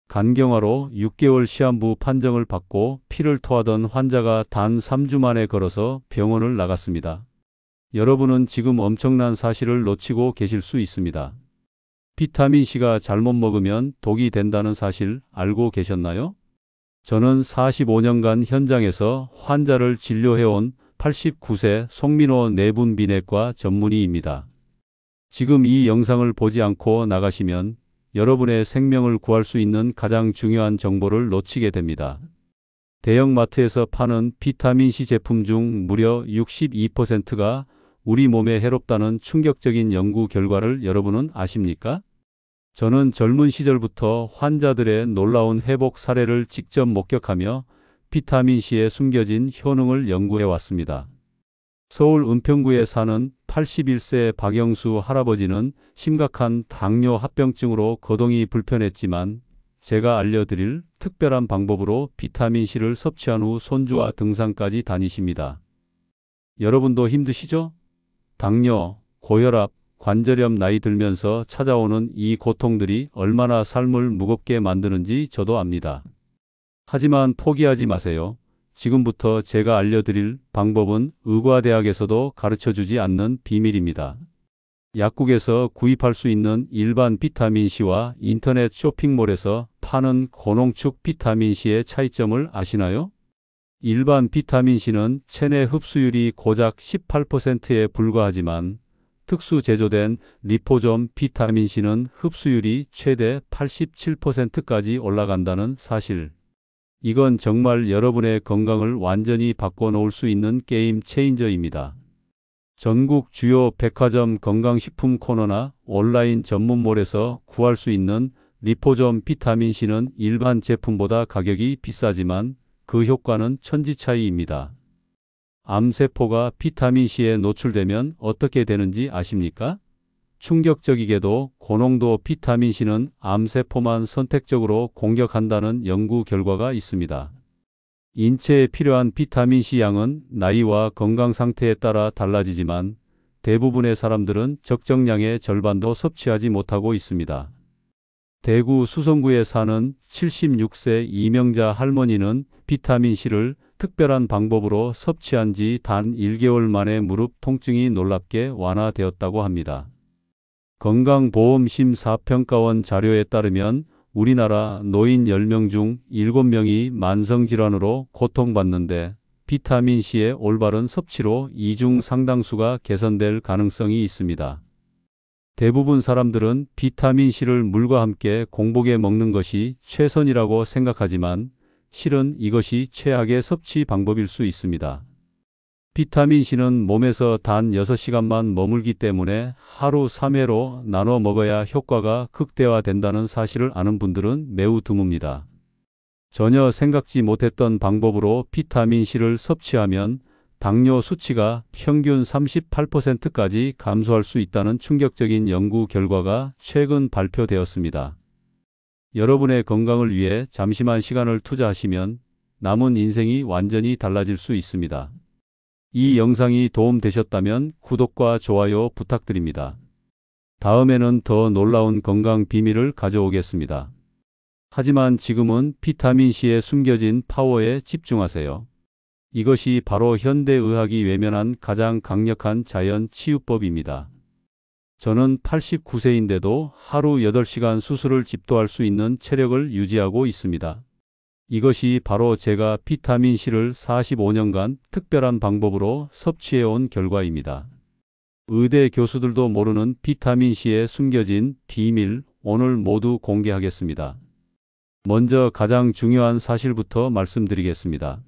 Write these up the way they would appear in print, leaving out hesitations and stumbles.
간경화로 6개월 시한부 판정을 받고 피를 토하던 환자가 단 3주 만에 걸어서 병원을 나갔습니다. 여러분은 지금 엄청난 사실을 놓치고 계실 수 있습니다. 비타민C가 잘못 먹으면 독이 된다는 사실 알고 계셨나요? 저는 45년간 현장에서 환자를 진료해온 89세 송민호 내분비내과 전문의입니다. 지금 이 영상을 보지 않고 나가시면 여러분의 생명을 구할 수 있는 가장 중요한 정보를 놓치게 됩니다. 대형마트에서 파는 비타민C 제품 중 무려 62%가 우리 몸에 해롭다는 충격적인 연구 결과를 여러분은 아십니까? 저는 젊은 시절부터 환자들의 놀라운 회복 사례를 직접 목격하며 비타민C의 숨겨진 효능을 연구해 왔습니다. 서울 은평구에 사는 81세 박영수 할아버지는 심각한 당뇨 합병증으로 거동이 불편했지만 제가 알려드릴 특별한 방법으로 비타민C를 섭취한 후 손주와 등산까지 다니십니다. 여러분도 힘드시죠? 당뇨, 고혈압, 관절염 나이 들면서 찾아오는 이 고통들이 얼마나 삶을 무겁게 만드는지 저도 압니다. 하지만 포기하지 마세요. 지금부터 제가 알려드릴 방법은 의과대학에서도 가르쳐주지 않는 비밀입니다. 약국에서 구입할 수 있는 일반 비타민C와 인터넷 쇼핑몰에서 파는 고농축 비타민C의 차이점을 아시나요? 일반 비타민C는 체내 흡수율이 고작 18%에 불과하지만 특수 제조된 리포솜 비타민C는 흡수율이 최대 87%까지 올라간다는 사실. 이건 정말 여러분의 건강을 완전히 바꿔놓을 수 있는 게임 체인저입니다. 전국 주요 백화점 건강식품 코너나 온라인 전문몰에서 구할 수 있는 리포솜 비타민C는 일반 제품보다 가격이 비싸지만 그 효과는 천지차이입니다. 암세포가 비타민C에 노출되면 어떻게 되는지 아십니까? 충격적이게도 고농도 비타민C는 암세포만 선택적으로 공격한다는 연구 결과가 있습니다. 인체에 필요한 비타민C 양은 나이와 건강 상태에 따라 달라지지만 대부분의 사람들은 적정량의 절반도 섭취하지 못하고 있습니다. 대구 수성구에 사는 76세 이명자 할머니는 비타민C를 특별한 방법으로 섭취한 지 단 1개월 만에 무릎 통증이 놀랍게 완화되었다고 합니다. 건강보험심사평가원 자료에 따르면 우리나라 노인 10명 중 7명이 만성질환으로 고통받는데 비타민C의 올바른 섭취로 이 중 상당수가 개선될 가능성이 있습니다. 대부분 사람들은 비타민C를 물과 함께 공복에 먹는 것이 최선이라고 생각하지만 실은 이것이 최악의 섭취 방법일 수 있습니다. 비타민C는 몸에서 단 6시간만 머물기 때문에 하루 3회로 나눠 먹어야 효과가 극대화된다는 사실을 아는 분들은 매우 드뭅니다. 전혀 생각지 못했던 방법으로 비타민C를 섭취하면 당뇨 수치가 평균 38%까지 감소할 수 있다는 충격적인 연구 결과가 최근 발표되었습니다. 여러분의 건강을 위해 잠시만 시간을 투자하시면 남은 인생이 완전히 달라질 수 있습니다. 이 영상이 도움되셨다면 구독과 좋아요 부탁드립니다. 다음에는 더 놀라운 건강 비밀을 가져오겠습니다. 하지만 지금은 비타민C의 숨겨진 파워에 집중하세요. 이것이 바로 현대의학이 외면한 가장 강력한 자연 치유법입니다. 저는 89세인데도 하루 8시간 수술을 집도할 수 있는 체력을 유지하고 있습니다. 이것이 바로 제가 비타민C를 45년간 특별한 방법으로 섭취해온 결과입니다. 의대 교수들도 모르는 비타민C의 숨겨진 비밀, 오늘 모두 공개하겠습니다. 먼저 가장 중요한 사실부터 말씀드리겠습니다.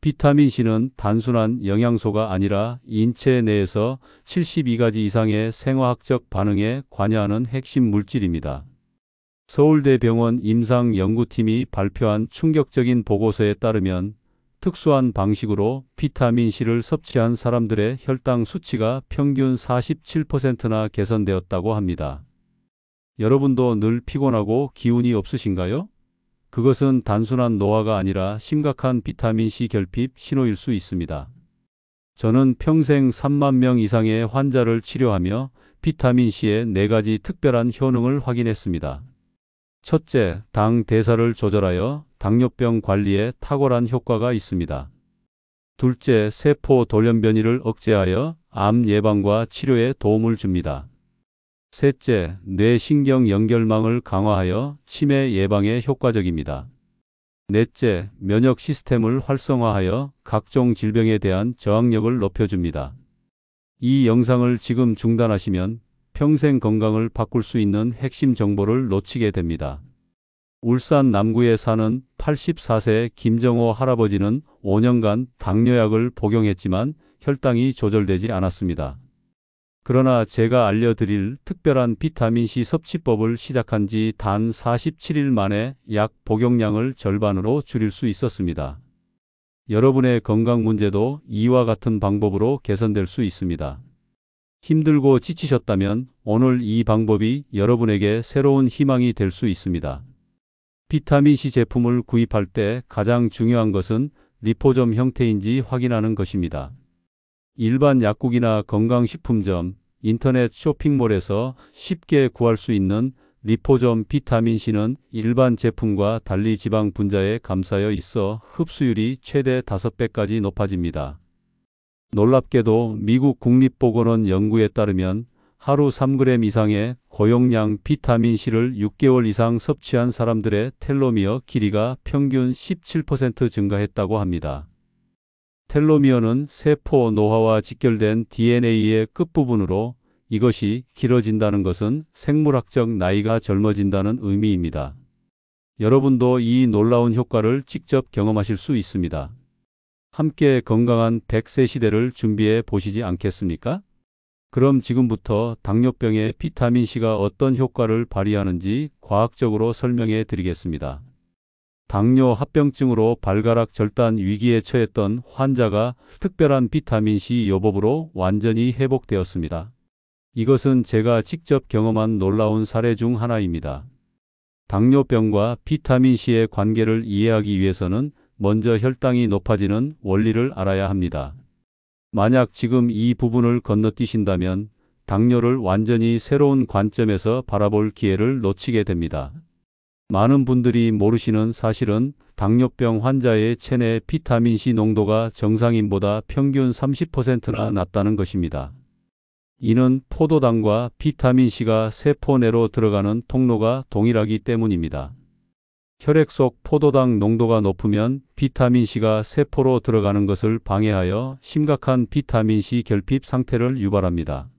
비타민C는 단순한 영양소가 아니라 인체 내에서 72가지 이상의 생화학적 반응에 관여하는 핵심 물질입니다. 서울대병원 임상연구팀이 발표한 충격적인 보고서에 따르면 특수한 방식으로 비타민C를 섭취한 사람들의 혈당 수치가 평균 47%나 개선되었다고 합니다. 여러분도 늘 피곤하고 기운이 없으신가요? 그것은 단순한 노화가 아니라 심각한 비타민C 결핍 신호일 수 있습니다. 저는 평생 3만 명 이상의 환자를 치료하며 비타민C의 4가지 특별한 효능을 확인했습니다. 첫째, 당 대사를 조절하여 당뇨병 관리에 탁월한 효과가 있습니다. 둘째, 세포 돌연변이를 억제하여 암 예방과 치료에 도움을 줍니다. 셋째, 뇌신경 연결망을 강화하여 치매 예방에 효과적입니다. 넷째, 면역 시스템을 활성화하여 각종 질병에 대한 저항력을 높여줍니다. 이 영상을 지금 중단하시면 평생 건강을 바꿀 수 있는 핵심 정보를 놓치게 됩니다. 울산 남구에 사는 84세 김정호 할아버지는 5년간 당뇨약을 복용했지만 혈당이 조절되지 않았습니다. 그러나 제가 알려드릴 특별한 비타민C 섭취법을 시작한 지 단 47일 만에 약 복용량을 절반으로 줄일 수 있었습니다. 여러분의 건강 문제도 이와 같은 방법으로 개선될 수 있습니다. 힘들고 지치셨다면 오늘 이 방법이 여러분에게 새로운 희망이 될 수 있습니다. 비타민C 제품을 구입할 때 가장 중요한 것은 리포점 형태인지 확인하는 것입니다. 일반 약국이나 건강식품점, 인터넷 쇼핑몰에서 쉽게 구할 수 있는 리포점 비타민C는 일반 제품과 달리 지방 분자에 감싸여 있어 흡수율이 최대 5배까지 높아집니다. 놀랍게도 미국 국립보건원 연구에 따르면 하루 3g 이상의 고용량 비타민C를 6개월 이상 섭취한 사람들의 텔로미어 길이가 평균 17% 증가했다고 합니다. 텔로미어는 세포 노화와 직결된 DNA의 끝부분으로 이것이 길어진다는 것은 생물학적 나이가 젊어진다는 의미입니다. 여러분도 이 놀라운 효과를 직접 경험하실 수 있습니다. 함께 건강한 100세 시대를 준비해 보시지 않겠습니까? 그럼 지금부터 당뇨병에 비타민C가 어떤 효과를 발휘하는지 과학적으로 설명해 드리겠습니다. 당뇨 합병증으로 발가락 절단 위기에 처했던 환자가 특별한 비타민C 요법으로 완전히 회복되었습니다. 이것은 제가 직접 경험한 놀라운 사례 중 하나입니다. 당뇨병과 비타민C의 관계를 이해하기 위해서는 먼저 혈당이 높아지는 원리를 알아야 합니다. 만약 지금 이 부분을 건너뛰신다면 당뇨를 완전히 새로운 관점에서 바라볼 기회를 놓치게 됩니다. 많은 분들이 모르시는 사실은 당뇨병 환자의 체내 비타민C 농도가 정상인보다 평균 30%나 낮다는 것입니다. 이는 포도당과 비타민C가 세포 내로 들어가는 통로가 동일하기 때문입니다. 혈액 속 포도당 농도가 높으면 비타민C가 세포로 들어가는 것을 방해하여 심각한 비타민C 결핍 상태를 유발합니다.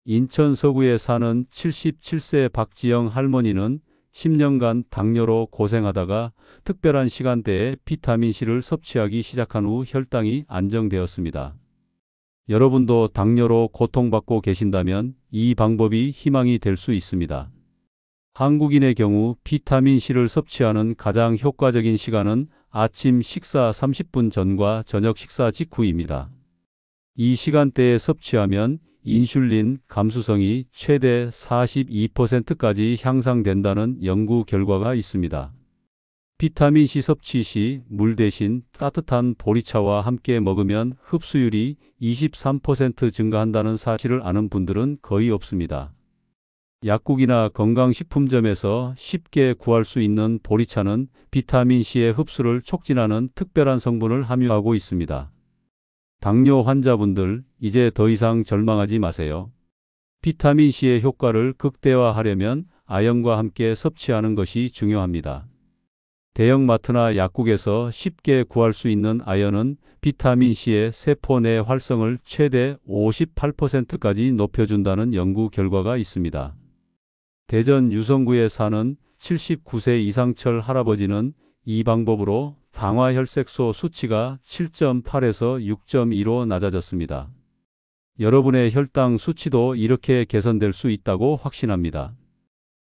인천 서구에 사는 77세 박지영 할머니는 10년간 당뇨로 고생하다가 특별한 시간대에 비타민C를 섭취하기 시작한 후 혈당이 안정되었습니다. 여러분도 당뇨로 고통받고 계신다면 이 방법이 희망이 될 수 있습니다. 한국인의 경우 비타민C를 섭취하는 가장 효과적인 시간은 아침 식사 30분 전과 저녁 식사 직후입니다. 이 시간대에 섭취하면 인슐린 감수성이 최대 42%까지 향상된다는 연구 결과가 있습니다. 비타민C 섭취 시 물 대신 따뜻한 보리차와 함께 먹으면 흡수율이 23% 증가한다는 사실을 아는 분들은 거의 없습니다. 약국이나 건강식품점에서 쉽게 구할 수 있는 보리차는 비타민C의 흡수를 촉진하는 특별한 성분을 함유하고 있습니다. 당뇨 환자분들, 이제 더 이상 절망하지 마세요. 비타민C의 효과를 극대화하려면 아연과 함께 섭취하는 것이 중요합니다. 대형마트나 약국에서 쉽게 구할 수 있는 아연은 비타민C의 세포 내 활성을 최대 58%까지 높여준다는 연구 결과가 있습니다. 대전 유성구에 사는 79세 이상철 할아버지는 이 방법으로 당화혈색소 수치가 7.8에서 6.2로 낮아졌습니다. 여러분의 혈당 수치도 이렇게 개선될 수 있다고 확신합니다.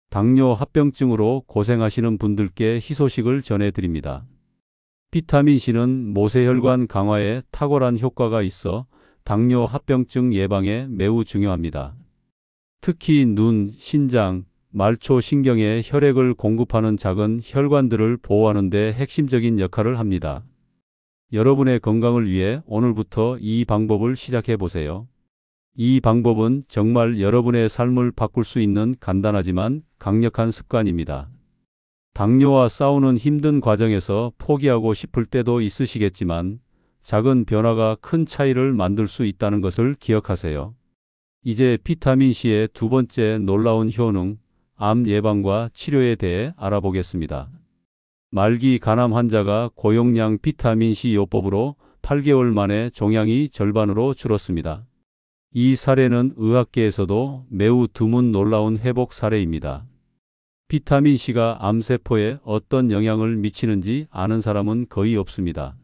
당뇨 합병증으로 고생하시는 분들께 희소식을 전해드립니다. 비타민C는 모세혈관 강화에 탁월한 효과가 있어 당뇨 합병증 예방에 매우 중요합니다. 특히 눈, 신장, 말초 신경에 혈액을 공급하는 작은 혈관들을 보호하는 데 핵심적인 역할을 합니다. 여러분의 건강을 위해 오늘부터 이 방법을 시작해 보세요. 이 방법은 정말 여러분의 삶을 바꿀 수 있는 간단하지만 강력한 습관입니다. 당뇨와 싸우는 힘든 과정에서 포기하고 싶을 때도 있으시겠지만 작은 변화가 큰 차이를 만들 수 있다는 것을 기억하세요. 이제 비타민C의 두 번째 놀라운 효능, 암 예방과 치료에 대해 알아보겠습니다. 말기 간암 환자가 고용량 비타민C 요법으로 8개월 만에 종양이 절반으로 줄었습니다. 이 사례는 의학계에서도 매우 드문 놀라운 회복 사례입니다. 비타민C가 암세포에 어떤 영향을 미치는지 아는 사람은 거의 없습니다.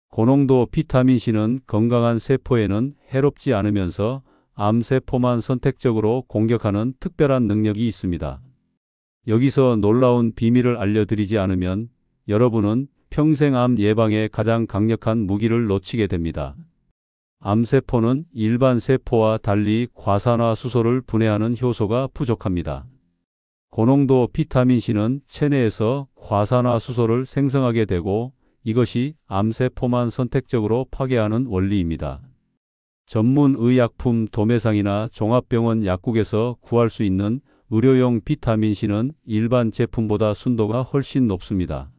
고농도 비타민C는 건강한 세포에는 해롭지 않으면서 암세포만 선택적으로 공격하는 특별한 능력이 있습니다. 여기서 놀라운 비밀을 알려드리지 않으면 여러분은 평생 암 예방에 가장 강력한 무기를 놓치게 됩니다. 암세포는 일반 세포와 달리 과산화수소를 분해하는 효소가 부족합니다. 고농도 비타민C는 체내에서 과산화수소를 생성하게 되고 이것이 암세포만 선택적으로 파괴하는 원리입니다. 전문 의약품 도매상이나 종합병원 약국에서 구할 수 있는 의료용 비타민C는 일반 제품보다 순도가 훨씬 높습니다.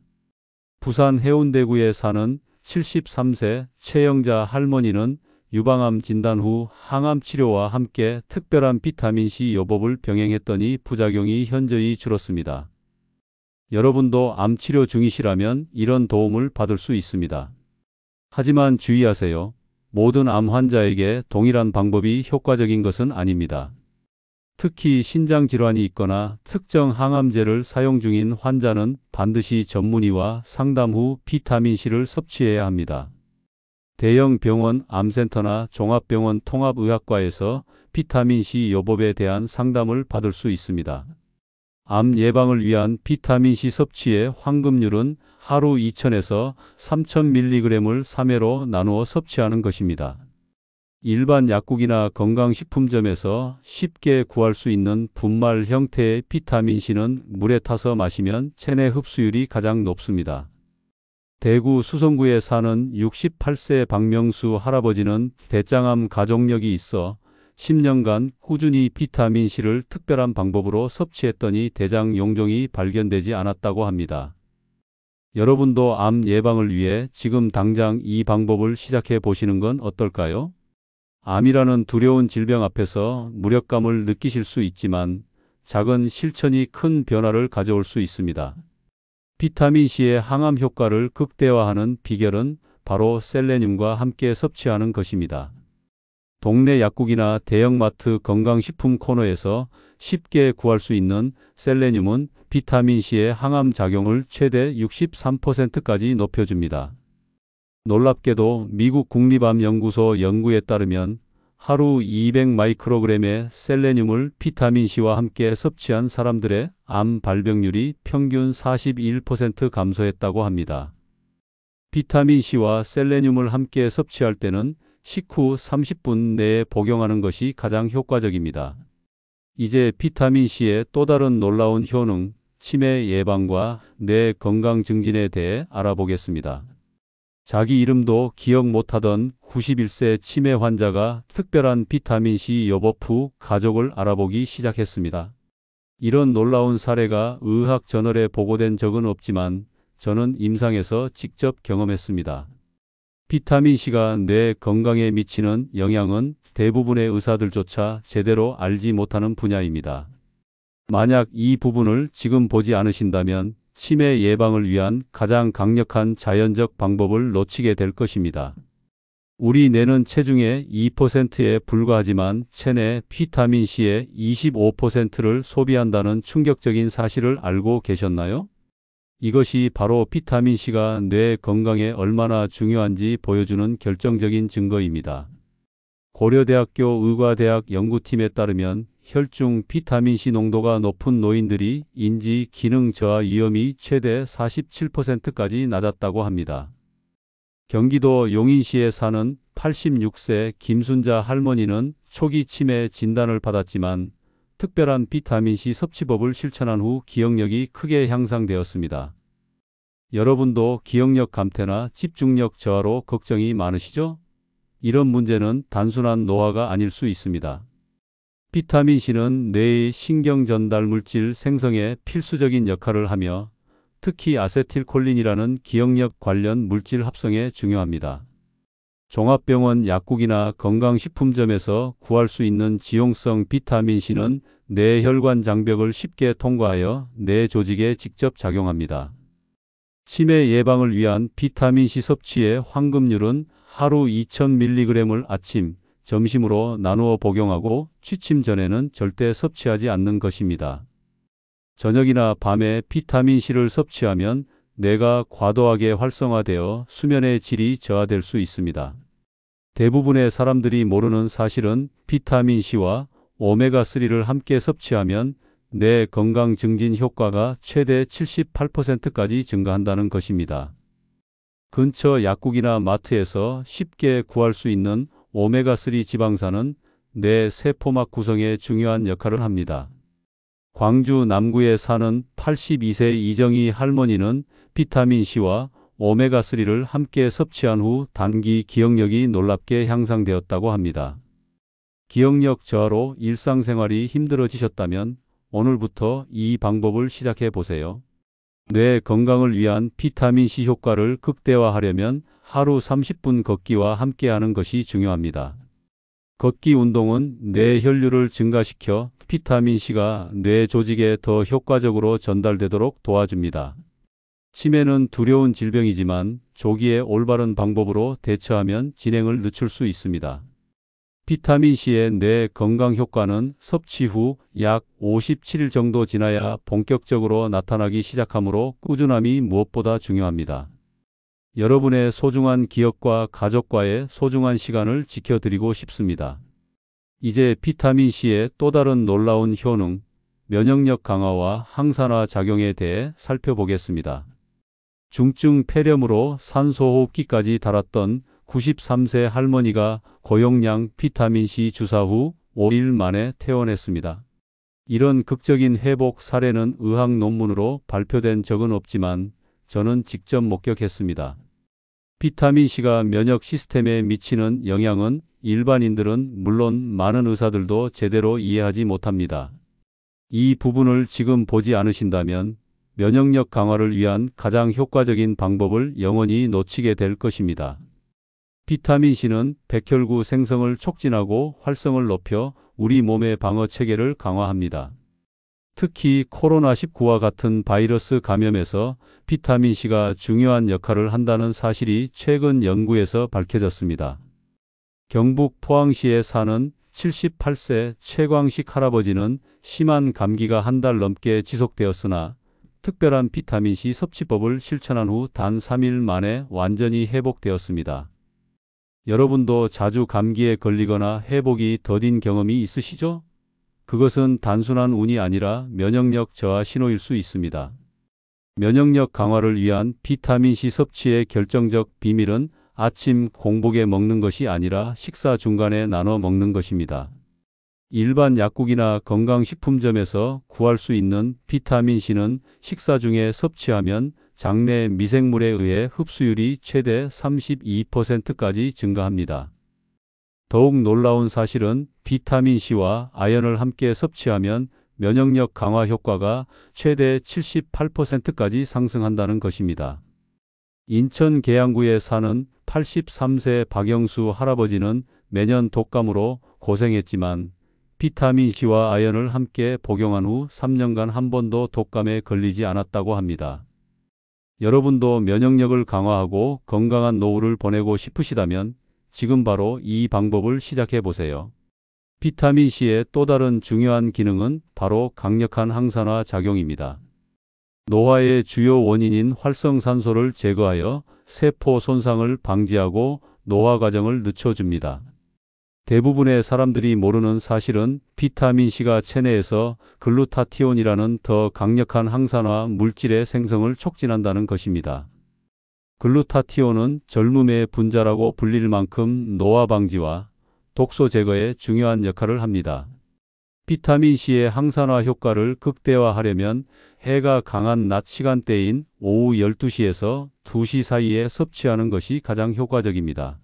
부산 해운대구에 사는 73세 최영자 할머니는 유방암 진단 후 항암 치료와 함께 특별한 비타민C 요법을 병행했더니 부작용이 현저히 줄었습니다. 여러분도 암 치료 중이시라면 이런 도움을 받을 수 있습니다. 하지만 주의하세요. 모든 암 환자에게 동일한 방법이 효과적인 것은 아닙니다. 특히 신장질환이 있거나 특정 항암제를 사용 중인 환자는 반드시 전문의와 상담 후 비타민C를 섭취해야 합니다. 대형 병원, 암센터나 종합병원 통합의학과에서 비타민C 요법에 대한 상담을 받을 수 있습니다. 암 예방을 위한 비타민C 섭취의 황금률은 하루 2000에서 3000mg을 3회로 나누어 섭취하는 것입니다. 일반 약국이나 건강식품점에서 쉽게 구할 수 있는 분말 형태의 비타민C는 물에 타서 마시면 체내 흡수율이 가장 높습니다. 대구 수성구에 사는 68세 박명수 할아버지는 대장암 가족력이 있어 10년간 꾸준히 비타민C를 특별한 방법으로 섭취했더니 대장 용종이 발견되지 않았다고 합니다. 여러분도 암 예방을 위해 지금 당장 이 방법을 시작해 보시는 건 어떨까요? 암이라는 두려운 질병 앞에서 무력감을 느끼실 수 있지만 작은 실천이 큰 변화를 가져올 수 있습니다. 비타민C의 항암 효과를 극대화하는 비결은 바로 셀레늄과 함께 섭취하는 것입니다. 동네 약국이나 대형마트 건강식품 코너에서 쉽게 구할 수 있는 셀레늄은 비타민C의 항암 작용을 최대 63%까지 높여줍니다. 놀랍게도 미국 국립암연구소 연구에 따르면 하루 200마이크로그램의 셀레늄을 비타민C와 함께 섭취한 사람들의 암 발병률이 평균 41% 감소했다고 합니다. 비타민C와 셀레늄을 함께 섭취할 때는 식후 30분 내에 복용하는 것이 가장 효과적입니다. 이제 비타민C의 또 다른 놀라운 효능, 치매 예방과 뇌 건강 증진에 대해 알아보겠습니다. 자기 이름도 기억 못하던 91세 치매 환자가 특별한 비타민C 요법 후 가족을 알아보기 시작했습니다. 이런 놀라운 사례가 의학 저널에 보고된 적은 없지만 저는 임상에서 직접 경험했습니다. 비타민C가 뇌 건강에 미치는 영향은 대부분의 의사들조차 제대로 알지 못하는 분야입니다. 만약 이 부분을 지금 보지 않으신다면 치매 예방을 위한 가장 강력한 자연적 방법을 놓치게 될 것입니다. 우리 뇌는 체중의 2%에 불과하지만 체내 비타민C의 25%를 소비한다는 충격적인 사실을 알고 계셨나요? 이것이 바로 비타민C가 뇌 건강에 얼마나 중요한지 보여주는 결정적인 증거입니다. 고려대학교 의과대학 연구팀에 따르면 혈중 비타민C 농도가 높은 노인들이 인지 기능 저하 위험이 최대 47%까지 낮았다고 합니다. 경기도 용인시에 사는 86세 김순자 할머니는 초기 치매 진단을 받았지만 특별한 비타민C 섭취법을 실천한 후 기억력이 크게 향상되었습니다. 여러분도 기억력 감퇴나 집중력 저하로 걱정이 많으시죠? 이런 문제는 단순한 노화가 아닐 수 있습니다. 비타민 C는 뇌의 신경 전달 물질 생성에 필수적인 역할을 하며 특히 아세틸콜린이라는 기억력 관련 물질 합성에 중요합니다. 종합병원 약국이나 건강식품점에서 구할 수 있는 지용성 비타민 C는 뇌 혈관 장벽을 쉽게 통과하여 뇌 조직에 직접 작용합니다. 치매 예방을 위한 비타민 C 섭취의 황금률은 하루 2000mg을 아침, 점심으로 나누어 복용하고 취침 전에는 절대 섭취하지 않는 것입니다. 저녁이나 밤에 비타민 C를 섭취하면 뇌가 과도하게 활성화되어 수면의 질이 저하될 수 있습니다. 대부분의 사람들이 모르는 사실은 비타민 C와 오메가3를 함께 섭취하면 뇌 건강 증진 효과가 최대 78%까지 증가한다는 것입니다. 근처 약국이나 마트에서 쉽게 구할 수 있는 오메가3 지방산은 뇌 세포막 구성에 중요한 역할을 합니다. 광주 남구에 사는 82세 이정희 할머니는 비타민 C와 오메가3를 함께 섭취한 후 단기 기억력이 놀랍게 향상되었다고 합니다. 기억력 저하로 일상생활이 힘들어지셨다면 오늘부터 이 방법을 시작해 보세요. 뇌 건강을 위한 비타민 C 효과를 극대화하려면 하루 30분 걷기와 함께하는 것이 중요합니다. 걷기 운동은 뇌 혈류를 증가시켜 비타민 C가 뇌 조직에 더 효과적으로 전달되도록 도와줍니다. 치매는 두려운 질병이지만 조기에 올바른 방법으로 대처하면 진행을 늦출 수 있습니다. 비타민 C의 뇌 건강 효과는 섭취 후 약 57일 정도 지나야 본격적으로 나타나기 시작하므로 꾸준함이 무엇보다 중요합니다. 여러분의 소중한 기억과 가족과의 소중한 시간을 지켜드리고 싶습니다. 이제 비타민 C의 또 다른 놀라운 효능, 면역력 강화와 항산화 작용에 대해 살펴보겠습니다. 중증 폐렴으로 산소호흡기까지 달았던 93세 할머니가 고용량 비타민C 주사 후 5일 만에 퇴원했습니다. 이런 극적인 회복 사례는 의학 논문으로 발표된 적은 없지만 저는 직접 목격했습니다. 비타민C가 면역 시스템에 미치는 영향은 일반인들은 물론 많은 의사들도 제대로 이해하지 못합니다. 이 부분을 지금 보지 않으신다면 면역력 강화를 위한 가장 효과적인 방법을 영원히 놓치게 될 것입니다. 비타민C는 백혈구 생성을 촉진하고 활성을 높여 우리 몸의 방어 체계를 강화합니다. 특히 코로나19와 같은 바이러스 감염에서 비타민C가 중요한 역할을 한다는 사실이 최근 연구에서 밝혀졌습니다. 경북 포항시에 사는 78세 최광식 할아버지는 심한 감기가 한 달 넘게 지속되었으나 특별한 비타민C 섭취법을 실천한 후 단 3일 만에 완전히 회복되었습니다. 여러분도 자주 감기에 걸리거나 회복이 더딘 경험이 있으시죠? 그것은 단순한 운이 아니라 면역력 저하 신호일 수 있습니다. 면역력 강화를 위한 비타민C 섭취의 결정적 비밀은 아침 공복에 먹는 것이 아니라 식사 중간에 나눠 먹는 것입니다. 일반 약국이나 건강식품점에서 구할 수 있는 비타민C는 식사 중에 섭취하면 장내 미생물에 의해 흡수율이 최대 32%까지 증가합니다. 더욱 놀라운 사실은 비타민C와 아연을 함께 섭취하면 면역력 강화 효과가 최대 78%까지 상승한다는 것입니다. 인천 계양구에 사는 83세 박영수 할아버지는 매년 독감으로 고생했지만 비타민C와 아연을 함께 복용한 후 3년간 한 번도 독감에 걸리지 않았다고 합니다. 여러분도 면역력을 강화하고 건강한 노후를 보내고 싶으시다면 지금 바로 이 방법을 시작해 보세요. 비타민C의 또 다른 중요한 기능은 바로 강력한 항산화 작용입니다. 노화의 주요 원인인 활성산소를 제거하여 세포 손상을 방지하고 노화 과정을 늦춰줍니다. 대부분의 사람들이 모르는 사실은 비타민C가 체내에서 글루타티온이라는 더 강력한 항산화 물질의 생성을 촉진한다는 것입니다. 글루타티온은 젊음의 분자라고 불릴 만큼 노화 방지와 독소 제거에 중요한 역할을 합니다. 비타민C의 항산화 효과를 극대화하려면 해가 강한 낮 시간대인 오후 12시에서 2시 사이에 섭취하는 것이 가장 효과적입니다.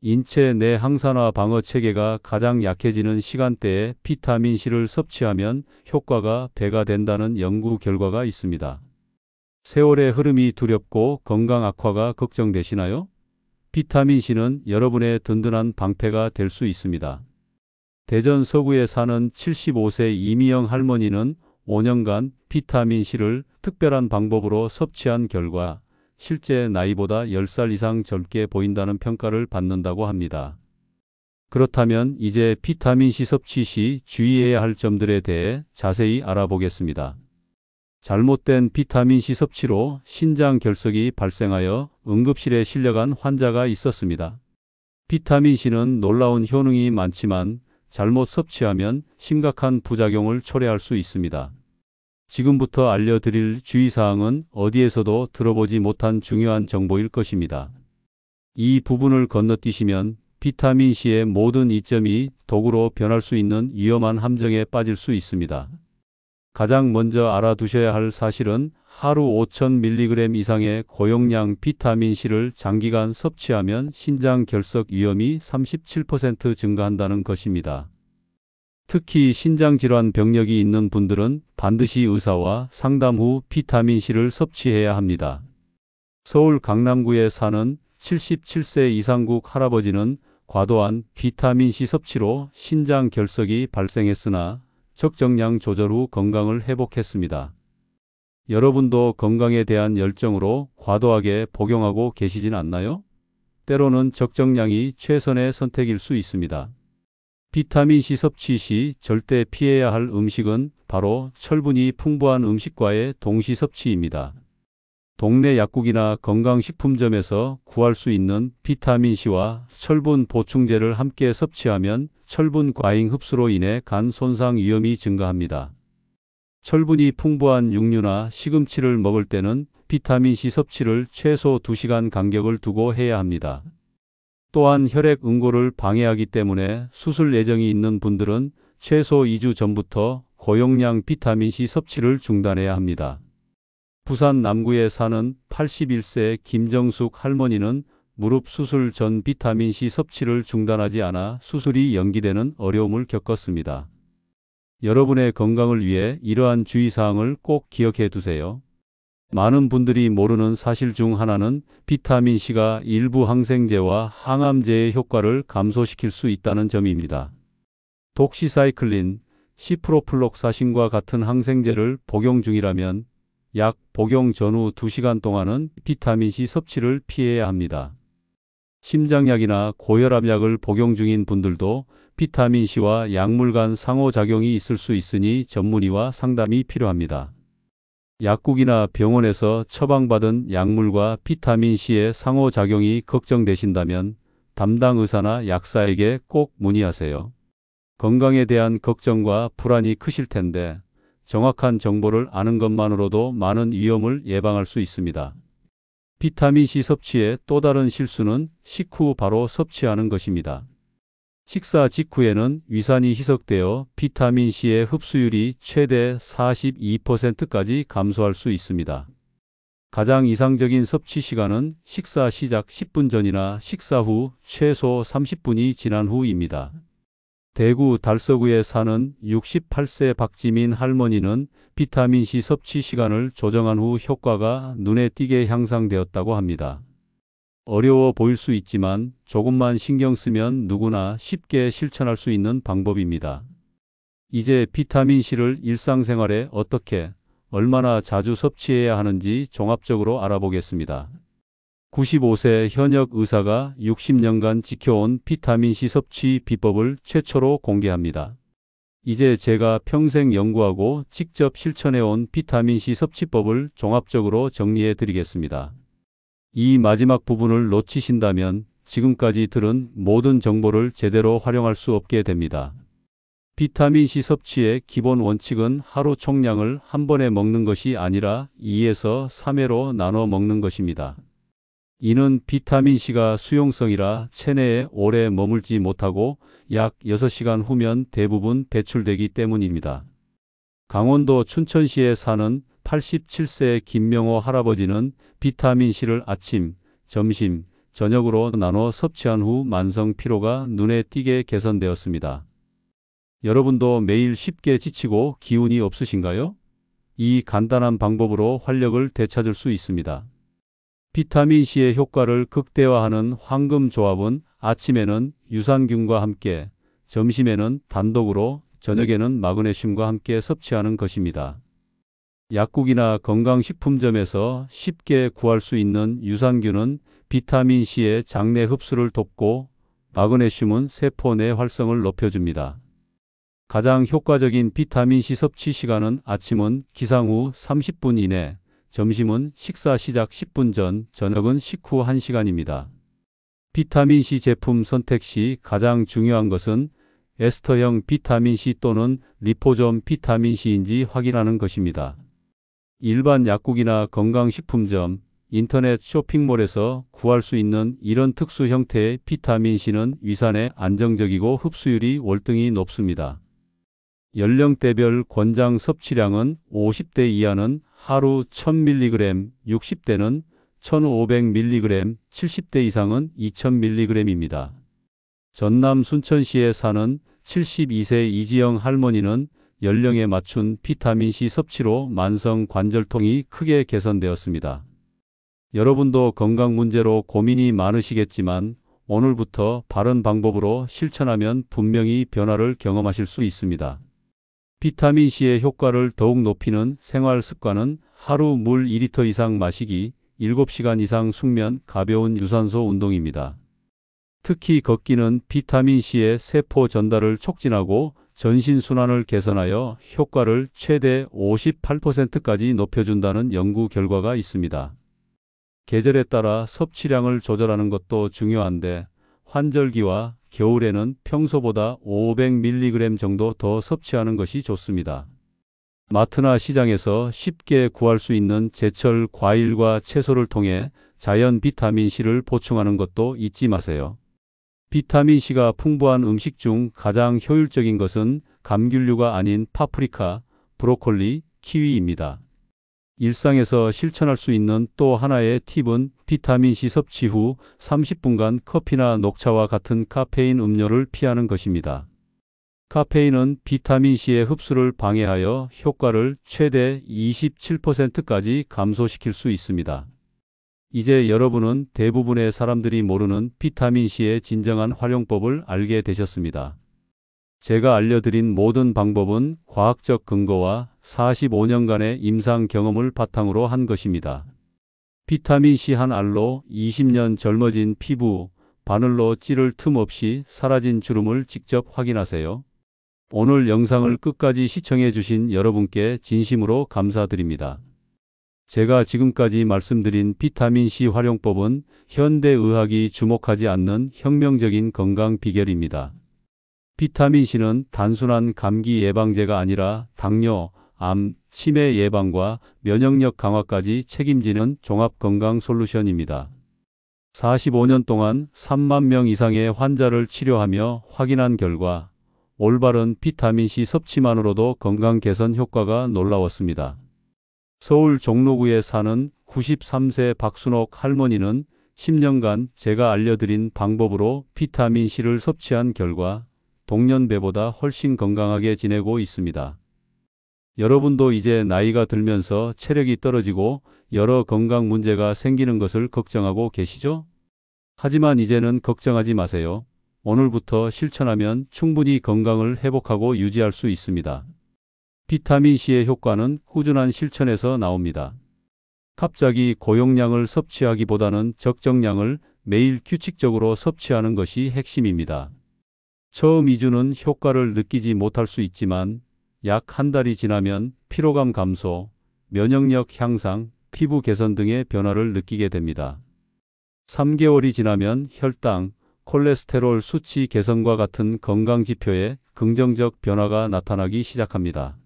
인체 내 항산화 방어 체계가 가장 약해지는 시간대에 비타민C를 섭취하면 효과가 배가 된다는 연구 결과가 있습니다. 세월의 흐름이 두렵고 건강 악화가 걱정되시나요? 비타민C는 여러분의 든든한 방패가 될 수 있습니다. 대전 서구에 사는 75세 이미영 할머니는 5년간 비타민C를 특별한 방법으로 섭취한 결과 실제 나이보다 10살 이상 젊게 보인다는 평가를 받는다고 합니다. 그렇다면 이제 비타민C 섭취 시 주의해야 할 점들에 대해 자세히 알아보겠습니다. 잘못된 비타민C 섭취로 신장 결석이 발생하여 응급실에 실려간 환자가 있었습니다. 비타민C는 놀라운 효능이 많지만 잘못 섭취하면 심각한 부작용을 초래할 수 있습니다. 지금부터 알려드릴 주의사항은 어디에서도 들어보지 못한 중요한 정보일 것입니다. 이 부분을 건너뛰시면 비타민C의 모든 이점이 독으로 변할 수 있는 위험한 함정에 빠질 수 있습니다. 가장 먼저 알아두셔야 할 사실은 하루 5,000mg 이상의 고용량 비타민C를 장기간 섭취하면 신장 결석 위험이 37% 증가한다는 것입니다. 특히 신장질환 병력이 있는 분들은 반드시 의사와 상담 후 비타민C를 섭취해야 합니다. 서울 강남구에 사는 77세 이상국 할아버지는 과도한 비타민C 섭취로 신장 결석이 발생했으나 적정량 조절 후 건강을 회복했습니다. 여러분도 건강에 대한 열정으로 과도하게 복용하고 계시진 않나요? 때로는 적정량이 최선의 선택일 수 있습니다. 비타민C 섭취 시 절대 피해야 할 음식은 바로 철분이 풍부한 음식과의 동시 섭취입니다. 동네 약국이나 건강식품점에서 구할 수 있는 비타민C와 철분 보충제를 함께 섭취하면 철분 과잉 흡수로 인해 간 손상 위험이 증가합니다. 철분이 풍부한 육류나 시금치를 먹을 때는 비타민C 섭취를 최소 2시간 간격을 두고 해야 합니다. 또한 혈액 응고를 방해하기 때문에 수술 예정이 있는 분들은 최소 2주 전부터 고용량 비타민C 섭취를 중단해야 합니다. 부산 남구에 사는 81세 김정숙 할머니는 무릎 수술 전 비타민C 섭취를 중단하지 않아 수술이 연기되는 어려움을 겪었습니다. 여러분의 건강을 위해 이러한 주의사항을 꼭 기억해 두세요. 많은 분들이 모르는 사실 중 하나는 비타민C가 일부 항생제와 항암제의 효과를 감소시킬 수 있다는 점입니다. 독시사이클린, 시프로플록사신과 같은 항생제를 복용 중이라면 약 복용 전후 2시간 동안은 비타민C 섭취를 피해야 합니다. 심장약이나 고혈압약을 복용 중인 분들도 비타민C와 약물 간 상호작용이 있을 수 있으니 전문의와 상담이 필요합니다. 약국이나 병원에서 처방받은 약물과 비타민C의 상호작용이 걱정되신다면 담당 의사나 약사에게 꼭 문의하세요. 건강에 대한 걱정과 불안이 크실 텐데 정확한 정보를 아는 것만으로도 많은 위험을 예방할 수 있습니다. 비타민C 섭취의 또 다른 실수는 식후 바로 섭취하는 것입니다. 식사 직후에는 위산이 희석되어 비타민C의 흡수율이 최대 42%까지 감소할 수 있습니다. 가장 이상적인 섭취 시간은 식사 시작 10분 전이나 식사 후 최소 30분이 지난 후입니다. 대구 달서구에 사는 68세 박지민 할머니는 비타민C 섭취 시간을 조정한 후 효과가 눈에 띄게 향상되었다고 합니다. 어려워 보일 수 있지만 조금만 신경 쓰면 누구나 쉽게 실천할 수 있는 방법입니다. 이제 비타민C를 일상생활에 어떻게, 얼마나 자주 섭취해야 하는지 종합적으로 알아보겠습니다. 95세 현역 의사가 60년간 지켜온 비타민C 섭취 비법을 최초로 공개합니다. 이제 제가 평생 연구하고 직접 실천해온 비타민C 섭취법을 종합적으로 정리해 드리겠습니다. 이 마지막 부분을 놓치신다면 지금까지 들은 모든 정보를 제대로 활용할 수 없게 됩니다. 비타민C 섭취의 기본 원칙은 하루 총량을 한 번에 먹는 것이 아니라 2에서 3회로 나눠 먹는 것입니다. 이는 비타민C가 수용성이라 체내에 오래 머물지 못하고 약 6시간 후면 대부분 배출되기 때문입니다. 강원도 춘천시에 사는 87세 김명호 할아버지는 비타민C를 아침, 점심, 저녁으로 나눠 섭취한 후 만성 피로가 눈에 띄게 개선되었습니다. 여러분도 매일 쉽게 지치고 기운이 없으신가요? 이 간단한 방법으로 활력을 되찾을 수 있습니다. 비타민C의 효과를 극대화하는 황금 조합은 아침에는 유산균과 함께, 점심에는 단독으로, 저녁에는 마그네슘과 함께 섭취하는 것입니다. 약국이나 건강식품점에서 쉽게 구할 수 있는 유산균은 비타민C의 장내 흡수를 돕고 마그네슘은 세포 내 활성을 높여줍니다. 가장 효과적인 비타민C 섭취 시간은 아침은 기상 후 30분 이내, 점심은 식사 시작 10분 전, 저녁은 식후 1시간입니다. 비타민C 제품 선택 시 가장 중요한 것은 에스터형 비타민C 또는 리포솜 비타민C인지 확인하는 것입니다. 일반 약국이나 건강식품점, 인터넷 쇼핑몰에서 구할 수 있는 이런 특수 형태의 비타민C는 위산에 안정적이고 흡수율이 월등히 높습니다. 연령대별 권장 섭취량은 50대 이하는 하루 1000mg, 60대는 1500mg, 70대 이상은 2000mg입니다. 전남 순천시에 사는 72세 이지영 할머니는 연령에 맞춘 비타민C 섭취로 만성 관절통이 크게 개선되었습니다. 여러분도 건강 문제로 고민이 많으시겠지만 오늘부터 바른 방법으로 실천하면 분명히 변화를 경험하실 수 있습니다. 비타민C의 효과를 더욱 높이는 생활 습관은 하루 물 2리터 이상 마시기, 7시간 이상 숙면, 가벼운 유산소 운동입니다. 특히 걷기는 비타민C의 세포 전달을 촉진하고 전신순환을 개선하여 효과를 최대 58%까지 높여준다는 연구 결과가 있습니다. 계절에 따라 섭취량을 조절하는 것도 중요한데 환절기와 겨울에는 평소보다 500mg 정도 더 섭취하는 것이 좋습니다. 마트나 시장에서 쉽게 구할 수 있는 제철 과일과 채소를 통해 자연 비타민C를 보충하는 것도 잊지 마세요. 비타민C가 풍부한 음식 중 가장 효율적인 것은 감귤류가 아닌 파프리카, 브로콜리, 키위입니다. 일상에서 실천할 수 있는 또 하나의 팁은 비타민C 섭취 후 30분간 커피나 녹차와 같은 카페인 음료를 피하는 것입니다. 카페인은 비타민C의 흡수를 방해하여 효과를 최대 27%까지 감소시킬 수 있습니다. 이제 여러분은 대부분의 사람들이 모르는 비타민C의 진정한 활용법을 알게 되셨습니다. 제가 알려드린 모든 방법은 과학적 근거와 45년간의 임상 경험을 바탕으로 한 것입니다. 비타민C 한 알로 20년 젊어진 피부, 바늘로 찌를 틈 없이 사라진 주름을 직접 확인하세요. 오늘 영상을 끝까지 시청해 주신 여러분께 진심으로 감사드립니다. 제가 지금까지 말씀드린 비타민C 활용법은 현대의학이 주목하지 않는 혁명적인 건강 비결입니다. 비타민C는 단순한 감기 예방제가 아니라 당뇨, 암, 치매 예방과 면역력 강화까지 책임지는 종합 건강 솔루션입니다. 45년 동안 3만 명 이상의 환자를 치료하며 확인한 결과 올바른 비타민C 섭취만으로도 건강 개선 효과가 놀라웠습니다. 서울 종로구에 사는 93세 박순옥 할머니는 10년간 제가 알려드린 방법으로 비타민C를 섭취한 결과 동년배보다 훨씬 건강하게 지내고 있습니다. 여러분도 이제 나이가 들면서 체력이 떨어지고 여러 건강 문제가 생기는 것을 걱정하고 계시죠? 하지만 이제는 걱정하지 마세요. 오늘부터 실천하면 충분히 건강을 회복하고 유지할 수 있습니다. 비타민C의 효과는 꾸준한 실천에서 나옵니다. 갑자기 고용량을 섭취하기보다는 적정량을 매일 규칙적으로 섭취하는 것이 핵심입니다. 처음 2주는 효과를 느끼지 못할 수 있지만 약 한 달이 지나면 피로감 감소, 면역력 향상, 피부 개선 등의 변화를 느끼게 됩니다. 3개월이 지나면 혈당, 콜레스테롤 수치 개선과 같은 건강 지표에 긍정적 변화가 나타나기 시작합니다.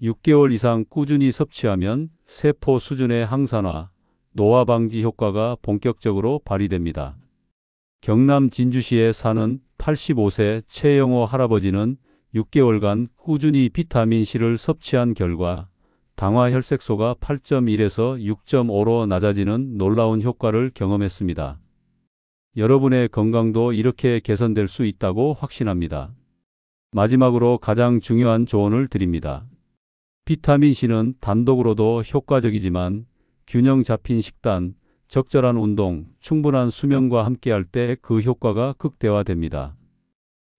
6개월 이상 꾸준히 섭취하면 세포 수준의 항산화, 노화 방지 효과가 본격적으로 발휘됩니다. 경남 진주시에 사는 85세 최영호 할아버지는 6개월간 꾸준히 비타민C를 섭취한 결과 당화 혈색소가 8.1에서 6.5로 낮아지는 놀라운 효과를 경험했습니다. 여러분의 건강도 이렇게 개선될 수 있다고 확신합니다. 마지막으로 가장 중요한 조언을 드립니다. 비타민C는 단독으로도 효과적이지만 균형 잡힌 식단, 적절한 운동, 충분한 수면과 함께할 때 그 효과가 극대화됩니다.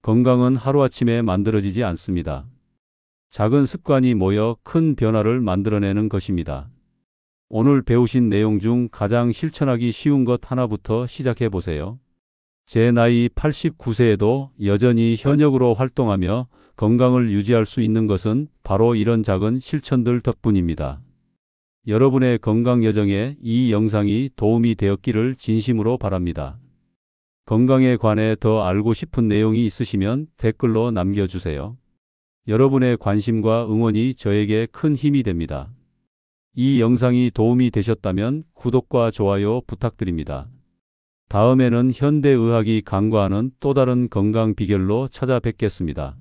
건강은 하루아침에 만들어지지 않습니다. 작은 습관이 모여 큰 변화를 만들어내는 것입니다. 오늘 배우신 내용 중 가장 실천하기 쉬운 것 하나부터 시작해 보세요. 제 나이 89세에도 여전히 현역으로 활동하며 건강을 유지할 수 있는 것은 바로 이런 작은 실천들 덕분입니다. 여러분의 건강 여정에 이 영상이 도움이 되었기를 진심으로 바랍니다. 건강에 관해 더 알고 싶은 내용이 있으시면 댓글로 남겨주세요. 여러분의 관심과 응원이 저에게 큰 힘이 됩니다. 이 영상이 도움이 되셨다면 구독과 좋아요 부탁드립니다. 다음에는 현대의학이 간과하는 또 다른 건강 비결로 찾아뵙겠습니다.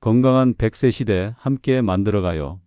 건강한 100세 시대 함께 만들어가요.